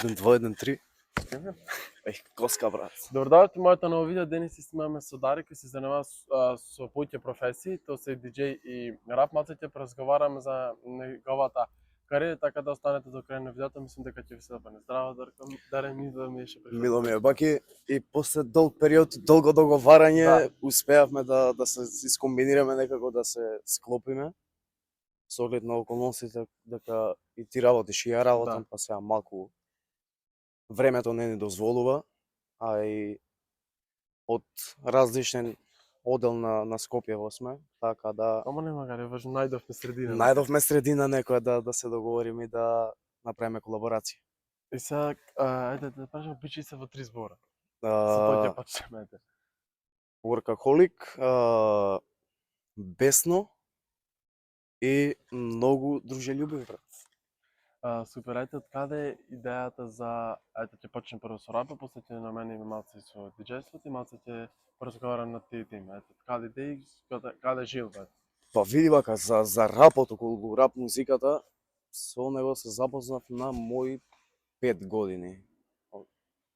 1-2-1-3. Коска, брат. Добро дојдовте моето ново видео. Денес си снимаме со Дарик кој се занимава со повеќе професии, тоа се диџеј и рап. Малце ќе поразговараме за неговата кариера, така да останете до крај на видеото. Мислам дека ќе ви се допадне. Здраво, Дарко. Даре ми да ми еше пришол. Мило ми е, баки, и после долг период, долго договарање, успеавме да се искомбинираме некако, да се склопиме. Со оглед на околностите, дека и ти работиш и ја работам, па сега малку времето не ни дозволува, а и од различен одел на Скопје сме, така да Ама нема гаре, најдовме средина. најдовме средина некоја да се договориме и да направиме колаборација. И сега, ајде да прашам, пичи се во 3 збора. Со тоа ќе почнеме. Workaholic, бесно и многу дружелюбив, брат. Супер, ајде од каде е идејата за, ајде ќе почнем прво со рапа, после ќе намениме малце и со диџејството и малце ќе поразговараме на тие теми. Ајде, каде идеи, каде жил, бе? Па види вака, за рапот, околу рап музиката, со него се запознав на мои 5 години.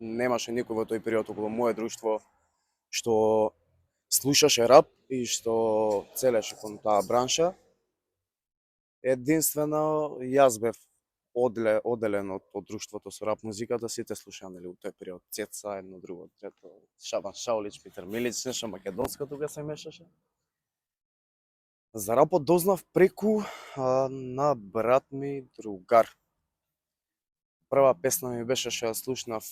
Немаше никој во тој период околу моје друштво што слушаше рап и што целеше кон таа бранша. Единствено, јас бев оделен од друштвото со рап музиката, сите слушаа нели у тој период Цеца, едно друго, трето, Шабан Шаулич, Питер Милич, нешто македонско тука се мешаше. За рапот дознав преку на брат ми другар. Прва песна ми беше што ја слушнав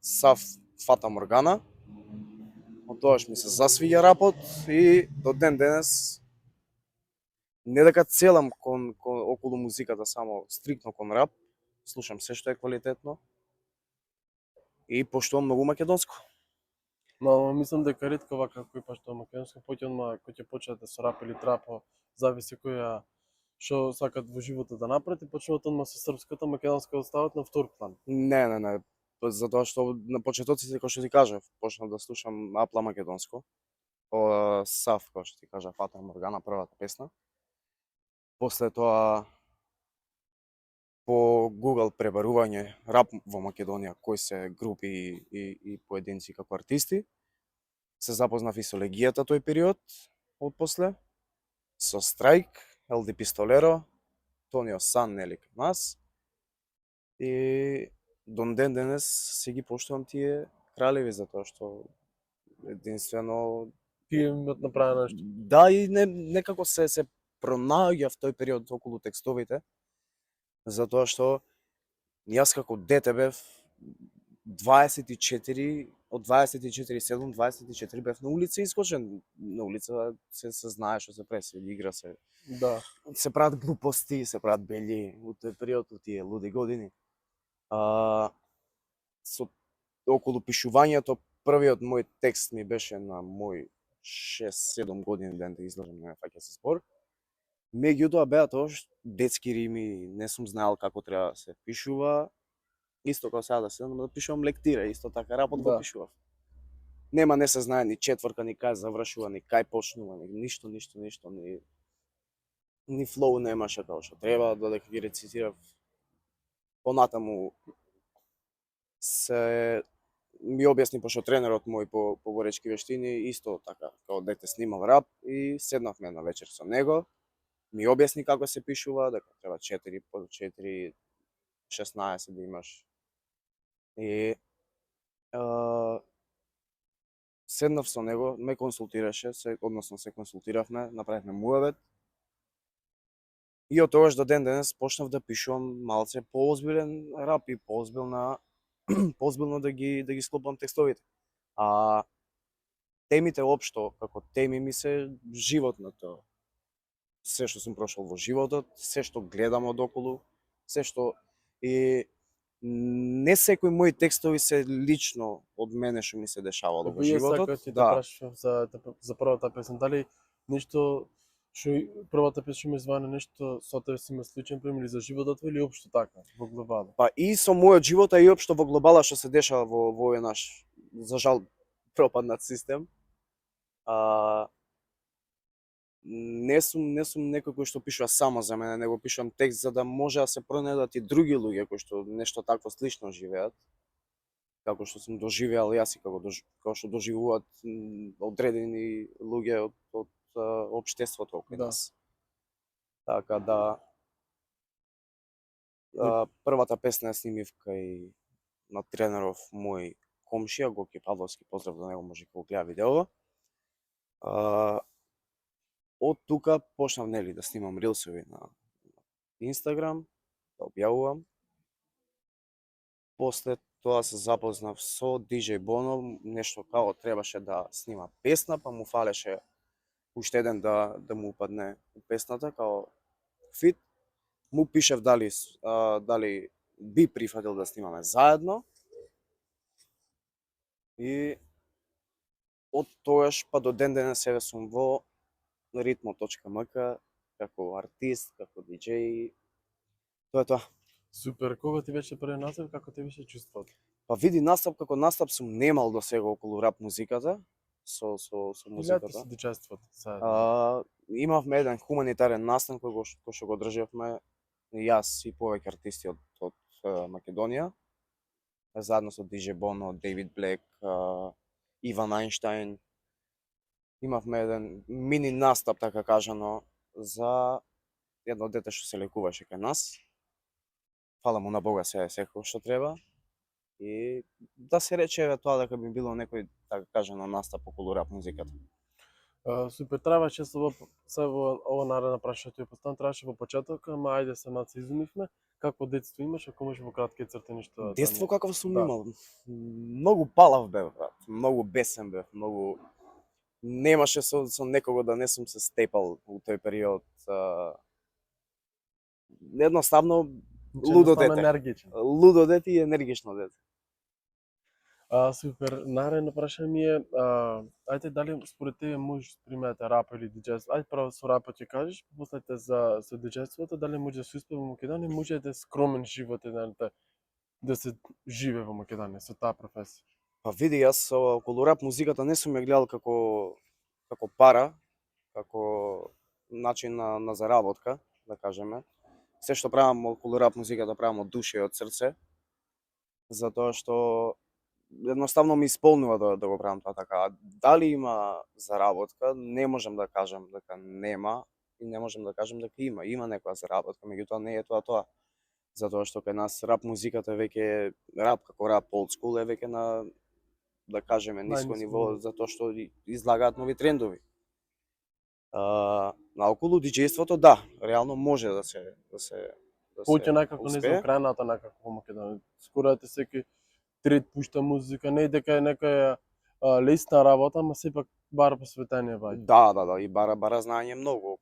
Сав Фата Моргана. Од тогаш ми се засвиѓа рапот и до ден денес не дека целам кон околу музиката, само стриктно кон рап, слушам се што е квалитетно и поштувам многу македонско. Но мислам дека ретко вака кој поштува македонско, кој ќе почнете со рап или трап, зависи која што сакат во животот да направат и почнуваат одма со српското, македонско остават на втор план. Не, затоа што на почетоците, кој што ти кажав, почнав да слушам апла македонско, Сав, кој што ти кажа, Фата Моргана, првата песна. После тоа по Google пребарување рап во Македонија, кои се групи и поединци како артисти, се запознав и со Легијата тој период, од после, со Страйк, Елди Пистолеро, Тонио Сан, нели, кај нас, и до ден денес си ги поштувам тие кралеви, затоа што единствено Тие имат направено нешто. Да, и некако се пронаоѓа в тој период околу текстовите, затоа што јас како дете бев 24, од 24/7, 24 бев на улица искочен. На улица се знае што се преси, игра се. Да. Се прават глупости, се прават бели во тој период, во тие луди години. Со околу пишувањето, првиот мој текст ми беше на мој 6-7 години, ден да излажам, не фаќа се збор. Меѓутоа беа тоа детски рими, не сум знаел како треба да се пишува. Исто како сега да седам да пишувам лектира, исто така рапот го пишував. Не се знае ни четворка, ни кај завршува, ни кај почнува, ни ништо, ни флоу немаше како што треба, додека ги рецитирав. Понатаму се ми објасни, пошто тренерот мој по говоречки вештини, исто така, како дете снимал рап и седнавме на вечер со него. Ми објасни како се пишува, дека треба 4 по 4, 16 да имаш. И седнав со него, ме консултираше, односно се консултиравме, направивме муавет. И од тогаш до ден денес почнав да пишувам малце поозбилен рап и поозбилно да ги склопам текстовите. Темите општо, како теми ми се животното. Се што сум прошол во животот, се што гледам одоколу, се што и не секои мои текстови се лично од мене што ми се дешавало во животот. Јас сакав да прашувам за првата песна, дали нешто што првата песна што ме зване нешто со тебе си има сличен пример или за животот или општо така во глобала? Па и со мојот живот, а и општо во глобала што се дешава во овој наш, за жал, пропаднат систем. не сум некој кој што пишува само за мене, него пишувам текст за да може да се пронајдат и други луѓе кои што нешто такво слично живеат, како што сум доживеал јас и како што доживуваат одредени луѓе од општеството околу Да. нас. Така да првата песна ја снимив кај на тренеров мој комшија Гоки Павловски, поздрав до него, може да го гледа видеото. Од тука почнав нели да снимам рилсови на Инстаграм, да објавувам. После тоа се запознав со DJ Bono, нешто као требаше да снима песна, па му фалеше уште еден да му упадне у песната као фит. Му пишев дали би прифатил да снимаме заедно. И од тогаш па до ден денес себе сум во Ritmo.mk како артист, како диџеј. Тоа е тоа. Супер, кога ти беше првиот настап, како ти беше чувството? Па види, настап како настап сум немал до сега околу рап музиката, со Илјата музиката. со дичеството. Имавме еден хуманитарен настан кој што го држевме јас и повеќе артисти од Македонија, заедно со DJ Bono, David Black, Иван Айнштајн. Имавме еден мини настап, така кажано, за едно дете што се лекуваше кај нас. Фала му на Бога се секој што треба. И да се рече тоа дека би било некој, така кажано, настап околу рап музиката. Супер, требаше во ова наредна прашање ти поставам, требаше во почеток, ама ајде се малку изумивме. Какво детство имаш, ако можеш во кратки црти нешто? Детство каков сум Да. имал? Многу палав бев, брат. Многу бесен бев, многу немаше со некого да не сум се степал у тој период. Едноставно лудо дете. Енергичен. Лудо дете и енергично дете. Супер, наредно прашање ми е, ајде дали според тебе можеш примете рап или диџејство? Ајде прво со рапот ќе кажеш, после со диџејството, дали може да се успее во Македонија, може да е скромен живот и да се живе во Македонија со таа професија? Па види, јас околу рап музиката не сум ја гледал како пара, како начин на заработка, да кажеме. Се што правам околу рап музиката правам од душа и од срце, затоа што едноставно ми исполнува да го правам тоа така. Дали има заработка, не можам да кажам дека нема и не можам да кажам дека има. Има некоја заработка, меѓутоа не е тоа. Затоа што кај нас рап музиката веќе рап како рап old school е веќе на, да кажеме, ниско ниво, затоа што излагаат нови трендови. На околу диџејството да, реално може да се Поќе некако не успее. знам краната некако во Македонија. Скоро да секој трет пушта музика, не дека е некоја лесна работа, ама сепак бара посветение бај. Да, и бара знаење многу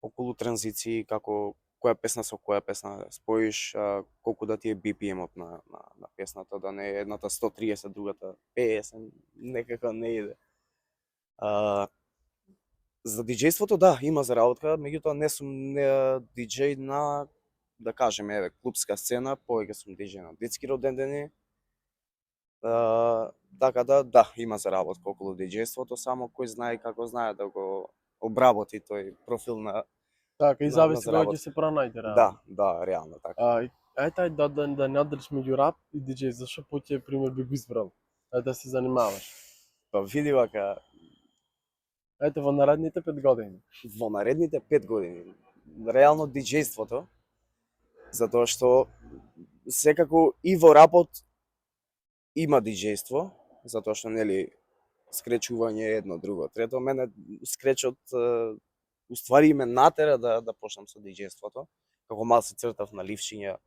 околу транзиции, како која песна со која песна споиш, колку да ти е BPM-от на песната, да не е едната 130, другата 50, некако не иде. За диџејството да, има заработка, меѓутоа не сум диџеј на, да кажеме, еве, клубска сцена, повеќе сум диџеј на детски родендени. Така да, има заработка околу диџејството, само кој знае како знае да го обработи тој профил на. Така, и зависи кога ќе се пронајде реално. Да, реално така. Ајде да не одделиш меѓу рап и диџеј, зашо поќе пример би го избрал? Да се занимаваш. Па види вака, Ете во наредните 5 години. Во наредните 5 години, реално диџејството, затоа што секако и во рапот има диџејство, затоа што нели скречување едно, друго, трето, мене скречот уствари ме натера да почнам со диџејството, како мал се цртав на ливчиња,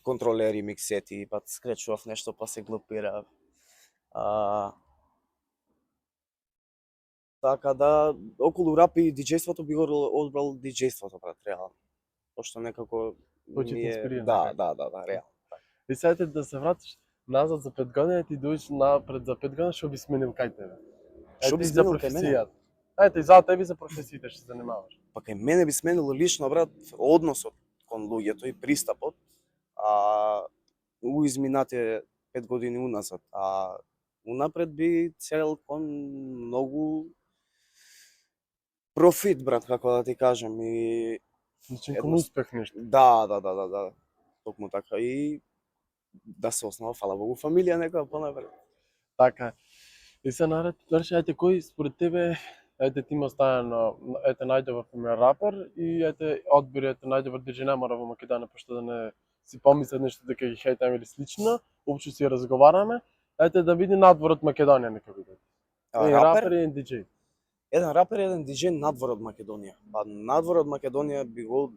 контролери, миксети, па скречував нешто, па се глупирав. Така да, околу рап и диџејството би го одбрал диџејството, брат, реално. Пошто некако Поќе те инспирира. Да, реално. И сега да се вратиш назад за 5 години, ти дојдеш напред за 5 години, што би сменил кај тебе? Што би за сменил кај мене? професијата. Ете, за тебе за професиите што се занимаваш. Па кај мене би сменило лично, брат, односот кон луѓето и пристапот, у изминатите 5 години уназад, унапред би цел кон многу профит, брат, како да ти кажем, и Значи кон успех нешто. да, токму така, и да се основа, фала Богу, фамилија некоја понапред. Така. И се наред, значи, ајде, кој според тебе, ајде ти има оставено, ете најдобар пример рапер и ете одбори, ете најдобар диџеј не мора во Македонија, пошто да не си помислат нешто дека ги хейтаме или слично, општо си разговараме, ете да биде надвор од Македонија нека биде. Рапер и диџеј. Еден рапер и еден диџеј надвор од Македонија. Па надвор од Македонија би го